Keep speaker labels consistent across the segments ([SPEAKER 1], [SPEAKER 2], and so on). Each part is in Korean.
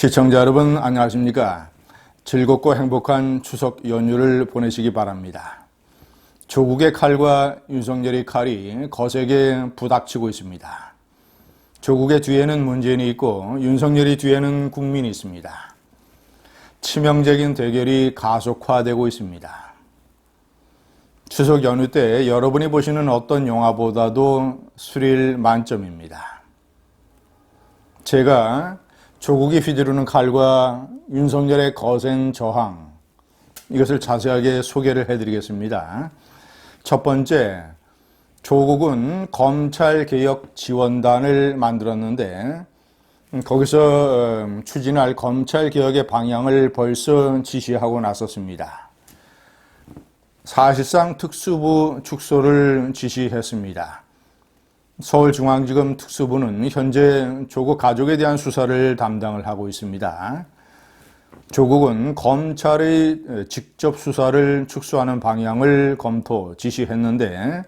[SPEAKER 1] 시청자 여러분 안녕하십니까? 즐겁고 행복한 추석 연휴를 보내시기 바랍니다. 조국의 칼과 윤석열의 칼이 거세게 부닥치고 있습니다. 조국의 뒤에는 문재인이 있고 윤석열의 뒤에는 국민이 있습니다. 치명적인 대결이 가속화되고 있습니다. 추석 연휴 때 여러분이 보시는 어떤 영화보다도 스릴 만점입니다. 제가 조국이 휘두르는 칼과 윤석열의 거센 저항, 이것을 자세하게 소개를 해드리겠습니다. 첫 번째, 조국은 검찰개혁지원단을 만들었는데 거기서 추진할 검찰개혁의 방향을 벌써 지시하고 나섰습니다. 사실상 특수부 축소를 지시했습니다. 서울중앙지검 특수부는 현재 조국 가족에 대한 수사를 담당을 하고 있습니다. 조국은 검찰의 직접 수사를 축소하는 방향을 지시했는데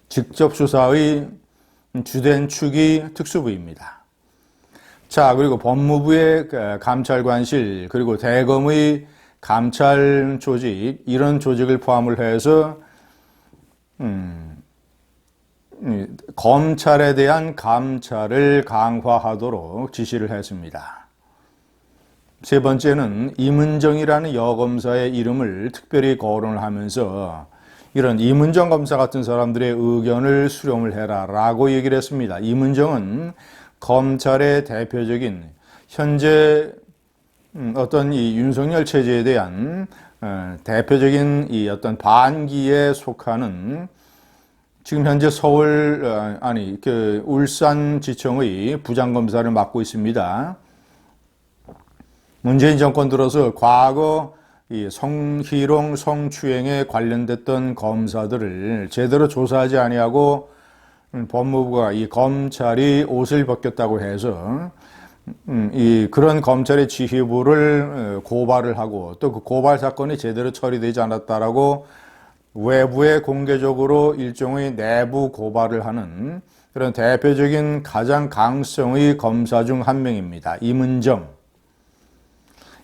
[SPEAKER 1] 직접 수사의 주된 축이 특수부입니다. 자, 그리고 법무부의 감찰관실, 그리고 대검의 감찰 조직, 이런 조직을 포함을 해서 검찰에 대한 감찰을 강화하도록 지시를 했습니다. 세 번째는 임은정이라는 여검사의 이름을 특별히 거론을 하면서 이런 임은정 검사 같은 사람들의 의견을 수렴을 해라라고 얘기를 했습니다. 임은정은 검찰의 대표적인 현재 어떤 이 윤석열 체제에 대한 대표적인 이 어떤 반기에 속하는 지금 현재 울산지청의 부장검사를 맡고 있습니다. 문재인 정권 들어서 과거 이 성희롱, 성추행에 관련됐던 검사들을 제대로 조사하지 아니하고 법무부가 이 검찰이 옷을 벗겼다고 해서 그런 검찰의 지휘부를 고발을 하고 또 그 고발 사건이 제대로 처리되지 않았다라고 외부에 공개적으로 일종의 내부 고발을 하는 그런 대표적인 가장 강성의 검사 중 한 명입니다. 임은정.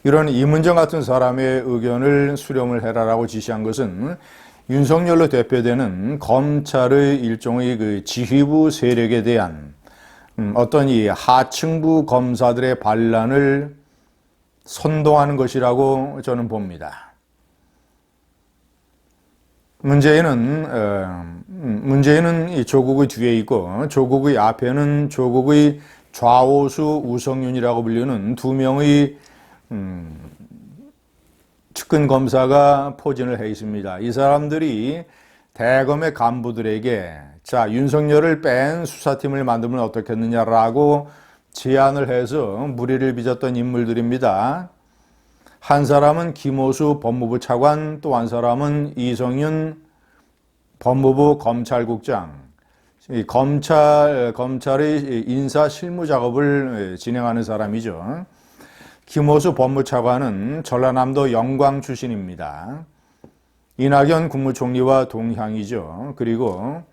[SPEAKER 1] 이런 임은정 같은 사람의 의견을 수렴을 해라라고 지시한 것은 윤석열로 대표되는 검찰의 일종의 그 지휘부 세력에 대한 어떤 이 하층부 검사들의 반란을 선동하는 것이라고 저는 봅니다. 문재인은 이 조국의 뒤에 있고 조국의 앞에는 조국의 좌오수 우성윤이라고 불리는 두 명의 측근 검사가 포진을 해 있습니다. 이 사람들이 대검의 간부들에게 자, 윤석열을 뺀 수사팀을 만들면 어떻겠느냐라고 제안을 해서 물의를 빚었던 인물들입니다. 한 사람은 김호수 법무부 차관, 또 한 사람은 이성윤 법무부 검찰국장, 검찰의 인사 실무 작업을 진행하는 사람이죠. 김호수 법무차관은 전라남도 영광 출신입니다. 이낙연 국무총리와 동향이죠. 그리고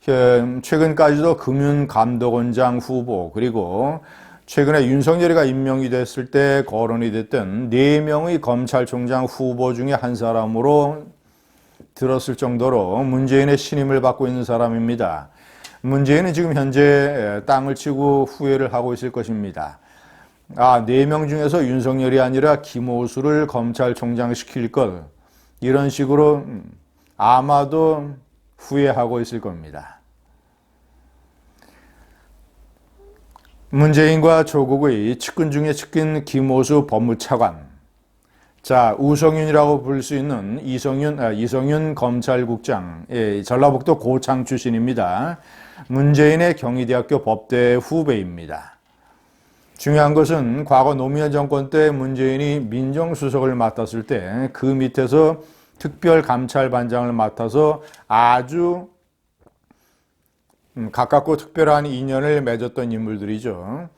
[SPEAKER 1] 최근까지도 금융감독원장 후보, 그리고 최근에 윤석열이가 임명이 됐을 때 거론이 됐던 4명의 검찰총장 후보 중에 한 사람으로 들었을 정도로 문재인의 신임을 받고 있는 사람입니다. 문재인은 지금 현재 땅을 치고 후회를 하고 있을 것입니다. 4명 중에서 윤석열이 아니라 김호수를 검찰총장 시킬 것, 이런 식으로 아마도 후회하고 있을 겁니다. 문재인과 조국의 측근 중에 측근 김호수 법무차관, 자, 우성윤이라고 부를 수 있는 이성윤 검찰국장, 전라북도 고창 출신입니다. 문재인의 경희대학교 법대 후배입니다. 중요한 것은 과거 노무현 정권 때 문재인이 민정수석을 맡았을 때 그 밑에서 특별감찰반장을 맡아서 아주 가깝고 특별한 인연을 맺었던 인물들이죠.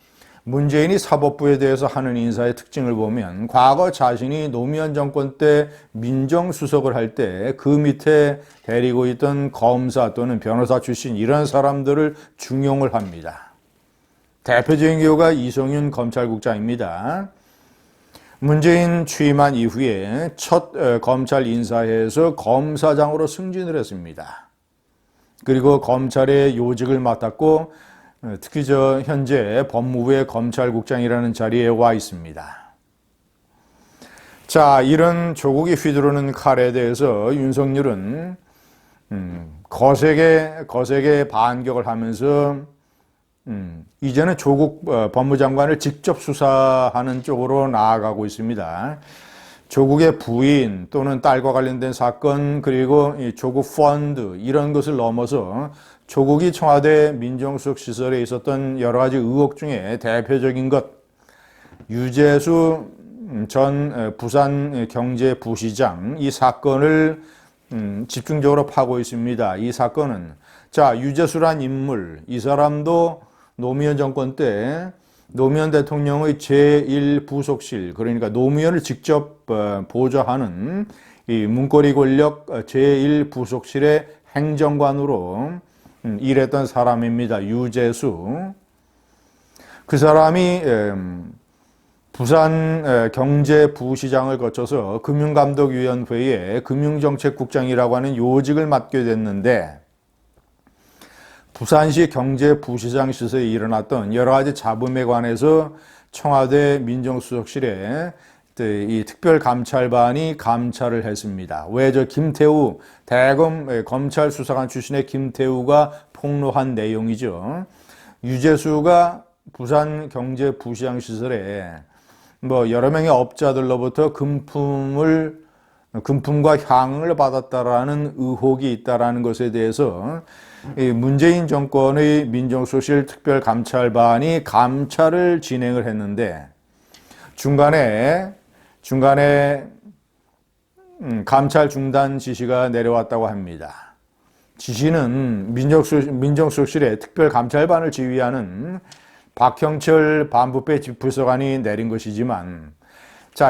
[SPEAKER 1] 문재인이 사법부에 대해서 하는 인사의 특징을 보면 과거 자신이 노무현 정권 때 민정수석을 할 때 그 밑에 데리고 있던 검사 또는 변호사 출신 이런 사람들을 중용을 합니다. 대표적인 경우가 이성윤 검찰국장입니다. 문재인 취임한 이후에 첫 검찰 인사회에서 검사장으로 승진을 했습니다. 그리고 검찰의 요직을 맡았고 특히 현재 법무부의 검찰국장이라는 자리에 와 있습니다. 자, 이런 조국이 휘두르는 칼에 대해서 윤석열은 거세게 반격을 하면서 이제는 조국 법무장관을 직접 수사하는 쪽으로 나아가고 있습니다. 조국의 부인 또는 딸과 관련된 사건 그리고 조국 펀드 이런 것을 넘어서 조국이 청와대 민정수석 시설에 있었던 여러 가지 의혹 중에 대표적인 것, 유재수 전 부산경제부시장 이 사건을 집중적으로 파고 있습니다. 이 사건은 유재수란 인물, 이 사람도 노무현 정권 때 노무현 대통령의 제1부속실, 그러니까 노무현을 직접 보좌하는 이 문고리 권력 제1부속실의 행정관으로 일했던 사람입니다. 유재수. 그 사람이 부산 경제부시장을 거쳐서 금융감독위원회의 금융정책국장이라고 하는 요직을 맡게 됐는데 부산시 경제부시장 시절에 일어났던 여러 가지 잡음에 관해서 청와대 민정수석실에 이 특별감찰반이 감찰을 했습니다. 왜 김태우 대검 검찰수사관 출신의 김태우가 폭로한 내용이죠. 유재수가 부산 경제부시장 시절에 여러 명의 업자들로부터 금품과 향응을 받았다라는 의혹이 있다라는 것에 대해서 문재인 정권의 민정수석실 특별감찰반이 감찰을 진행을 했는데 중간에 감찰 중단 지시가 내려왔다고 합니다. 지시는 민정수석실의 특별감찰반을 지휘하는 박형철 반부패 부서관이 내린 것이지만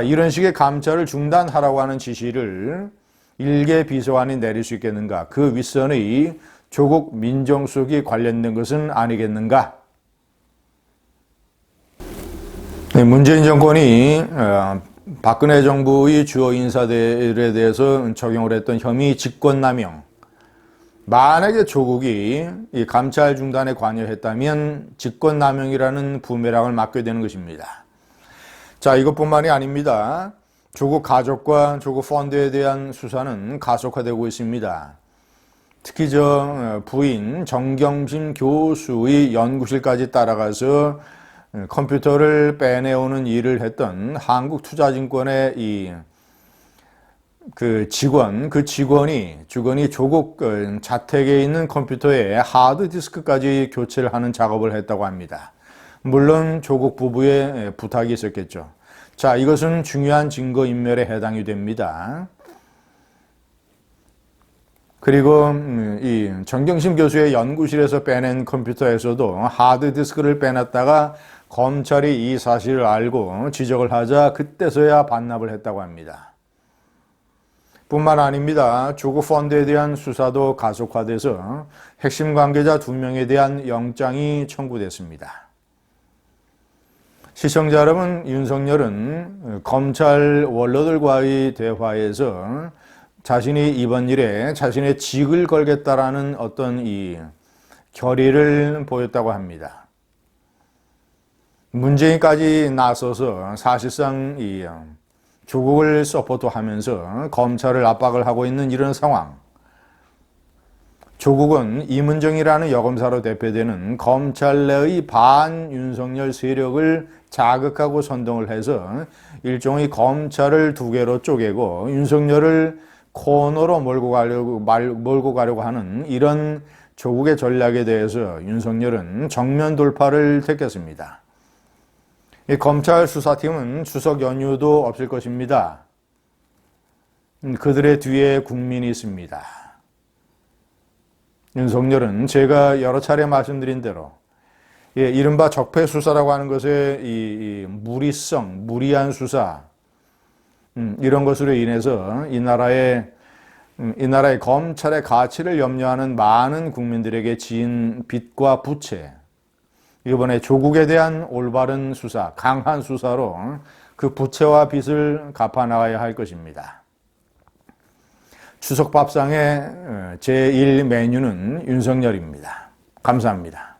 [SPEAKER 1] 이런 식의 감찰을 중단하라고 하는 지시를 일개 비서관이 내릴 수 있겠는가? 그 윗선의 조국 민정수석이 관련된 것은 아니겠는가? 문재인 정권이 박근혜 정부의 주요 인사들에 대해서 적용을 했던 혐의 직권남용. 만약에 조국이 이 감찰 중단에 관여했다면 직권남용이라는 부메랑을 맞게 되는 것입니다. 이것뿐만이 아닙니다. 조국 가족과 조국 펀드에 대한 수사는 가속화되고 있습니다. 특히 부인 정경심 교수의 연구실까지 따라가서 컴퓨터를 빼내오는 일을 했던 한국투자증권의 직원이 조국 자택에 있는 컴퓨터에 하드디스크까지 교체를 하는 작업을 했다고 합니다. 물론 조국 부부의 부탁이 있었겠죠. 이것은 중요한 증거인멸에 해당이 됩니다. 그리고 이 정경심 교수의 연구실에서 빼낸 컴퓨터에서도 하드디스크를 빼놨다가 검찰이 이 사실을 알고 지적을 하자 그때서야 반납을 했다고 합니다. 뿐만 아닙니다. 조국 펀드에 대한 수사도 가속화돼서 핵심 관계자 2명에 대한 영장이 청구됐습니다. 시청자 여러분, 윤석열은 검찰 원로들과의 대화에서 자신이 이번 일에 자신의 직을 걸겠다라는 어떤 이 결의를 보였다고 합니다. 문재인까지 나서서 사실상 이 조국을 서포트하면서 검찰을 압박을 하고 있는 이런 상황. 조국은 이문정이라는 여검사로 대표되는 검찰 내의 반윤석열 세력을 자극하고 선동을 해서 일종의 검찰을 2개로 쪼개고 윤석열을 코너로 몰고 가려고 하는 이런 조국의 전략에 대해서 윤석열은 정면 돌파를 택했습니다. 이 검찰 수사팀은 추석 연휴도 없을 것입니다. 그들의 뒤에 국민이 있습니다. 윤석열은 제가 여러 차례 말씀드린 대로 이른바 적폐수사라고 하는 것의 이 무리한 수사 이런 것으로 인해서 이 나라의 검찰의 가치를 염려하는 많은 국민들에게 지은 빚과 부채, 이번에 조국에 대한 올바른 수사, 강한 수사로 그 부채와 빚을 갚아 나가야 할 것입니다. 추석 밥상의 제1 메뉴는 윤석열입니다. 감사합니다.